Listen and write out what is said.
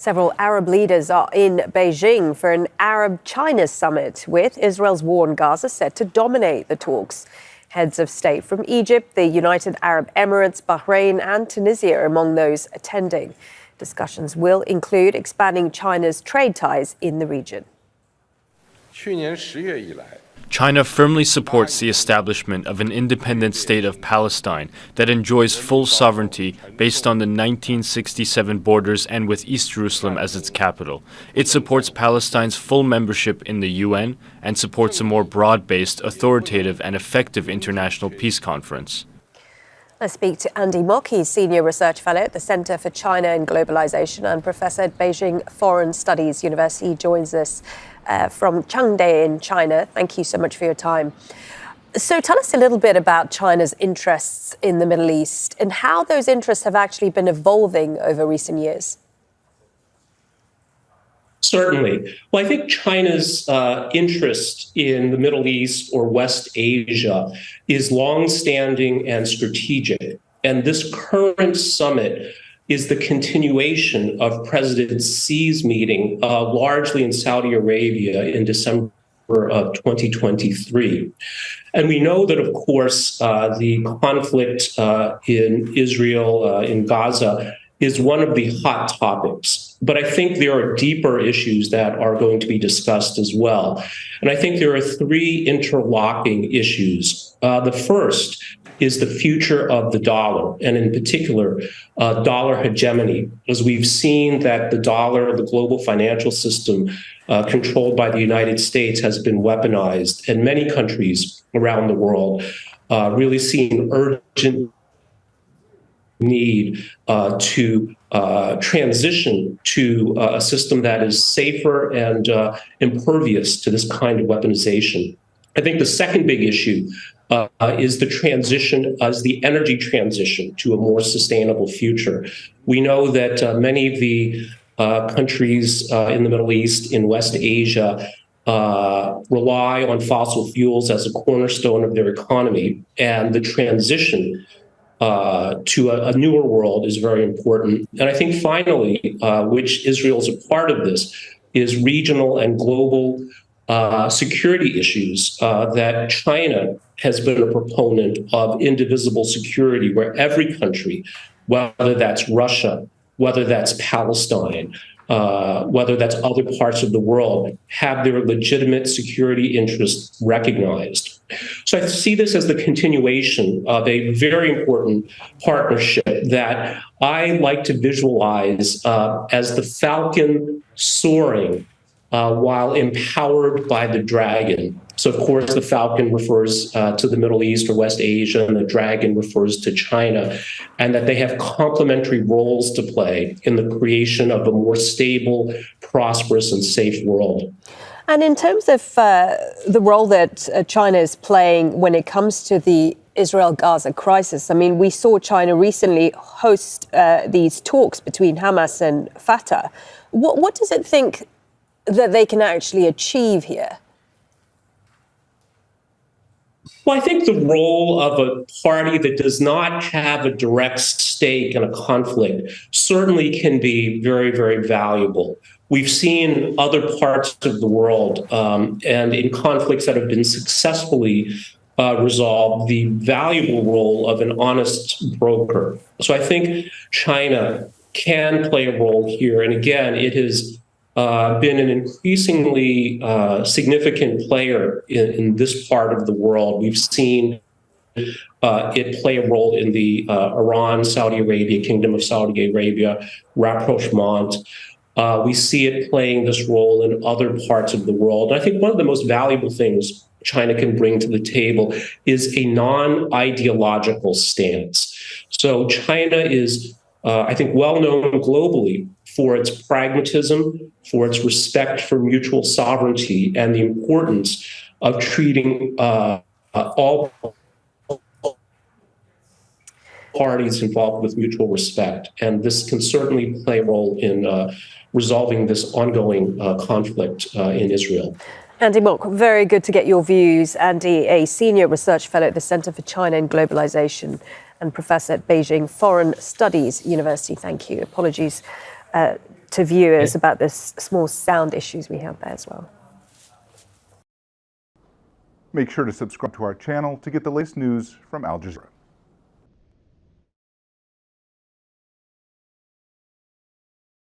Several Arab leaders are in Beijing for an Arab-China summit, with Israel's war on Gaza set to dominate the talks. Heads of state from Egypt, the United Arab Emirates, Bahrain and Tunisia are among those attending. Discussions will include expanding China's trade ties in the region. China firmly supports the establishment of an independent state of Palestine that enjoys full sovereignty based on the 1967 borders and with East Jerusalem as its capital. It supports Palestine's full membership in the UN and supports a more broad-based, authoritative and effective international peace conference. I speak to Andy Mock. He's Senior Research Fellow at the Center for China and Globalization and Professor at Beijing Foreign Studies University. He joins us from Chengde in China. Thank you so much for your time. So tell us a little bit about China's interests in the Middle East and how those interests have actually been evolving over recent years. Certainly. Well, I think China's interest in the Middle East or West Asia is longstanding and strategic. And this current summit is the continuation of President Xi's meeting, largely in Saudi Arabia in December of 2023. And we know that, of course, the conflict in Israel, in Gaza, is one of the hot topics. But I think there are deeper issues that are going to be discussed as well. And I think there are three interlocking issues. The first is the future of the dollar, and in particular, dollar hegemony, as we've seen that the dollar, the global financial system controlled by the United States, has been weaponized, and many countries around the world really see an urgent need to transition to a system that is safer and impervious to this kind of weaponization. I think the second big issue is the transition, as the energy transition to a more sustainable future. We know that many of the countries in the Middle East, in West Asia, rely on fossil fuels as a cornerstone of their economy, and the transition to a newer world is very important. And I think finally, which Israel is a part of this, is regional and global security issues that China has been a proponent of indivisible security, where every country, whether that's Russia, whether that's Palestine, whether that's other parts of the world, have their legitimate security interests recognized. So I see this as the continuation of a very important partnership that I like to visualize as the falcon soaring while empowered by the dragon. So, of course, the falcon refers to the Middle East or West Asia, and the dragon refers to China, and that they have complementary roles to play in the creation of a more stable, prosperous, and safe world. And in terms of the role that China is playing when it comes to the Israel-Gaza crisis, I mean, we saw China recently host these talks between Hamas and Fatah. What does it think that they can actually achieve here? Well, I think the role of a party that does not have a direct stake in a conflict certainly can be very, very valuable. We've seen other parts of the world and in conflicts that have been successfully resolved, the valuable role of an honest broker. So I think China can play a role here. And again, it has been an increasingly significant player in this part of the world. We've seen it play a role in the Iran, Saudi Arabia, Kingdom of Saudi Arabia, rapprochement. We see it playing this role in other parts of the world. And I think one of the most valuable things China can bring to the table is a non-ideological stance. So China is, I think, well known globally for its pragmatism, for its respect for mutual sovereignty, and the importance of treating all parties involved with mutual respect. And this can certainly play a role in resolving this ongoing conflict in Israel. Andy Mock, very good to get your views. Andy, a Senior Research Fellow at the Center for China and Globalization and Professor at Beijing Foreign Studies University. Thank you. Apologies to viewers about the small sound issues we have there as well. Make sure to subscribe to our channel to get the latest news from Al Jazeera.